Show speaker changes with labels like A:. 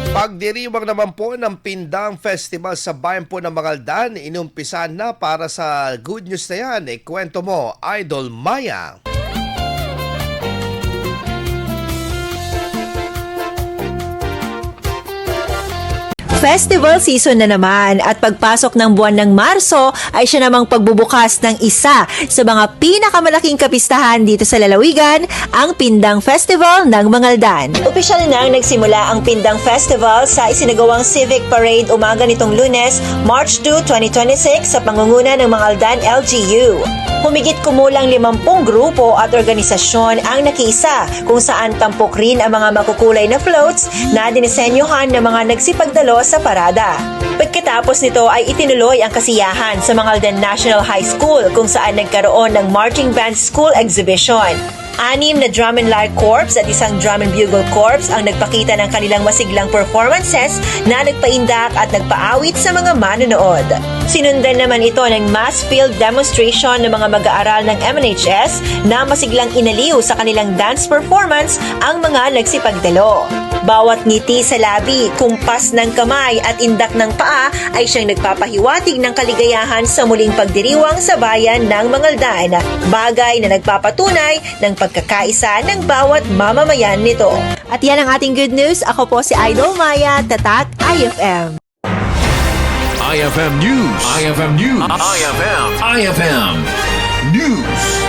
A: Pagdiriwang naman po ng Pindang Festival sa bayan po ng Magaldan, inumpisan na para sa good news na yan. Kwento mo, Idol Maya.
B: Festival season na naman at pagpasok ng buwan ng Marso ay siya namang pagbubukas ng isa sa mga pinakamalaking kapistahan dito sa lalawigan, ang Pindang Festival ng Mangaldan. Opisyal nang nagsimula ang Pindang Festival sa isinagawang Civic Parade umaga nitong Lunes, March 2, 2026 sa pangunguna ng Mangaldan LGU. Humigit kumulang 50 grupo at organisasyon ang nakiisa kung saan tampok rin ang mga makukulay na floats na dinisenyohan ng mga nagsipagdalo sa parada. Pagkatapos nito ay itinuloy ang kasiyahan sa Mangaldan National High School kung saan nagkaroon ng Marching Band School Exhibition. 6 na Drum and Lyre Corps at isang Drum and Bugle Corps ang nagpakita ng kanilang masiglang performances na nagpaindak at nagpaawit sa mga manonood. Sinundan naman ito ng mass field demonstration ng mga mag-aaral ng MNHS na masiglang inaliw sa kanilang dance performance ang mga nagsipagdalo. Bawat ngiti sa labi, kumpas ng kamay at indak ng paa ay siyang nagpapahiwatig ng kaligayahan sa muling pagdiriwang sa bayan ng Mangaldan, bagay na nagpapatunay ng pagkakaisa ng bawat mamamayan nito. At yan ang ating good news. Ako po si Idol Maya, Tatak IFM.
C: IFM News. IFM News. IFM News.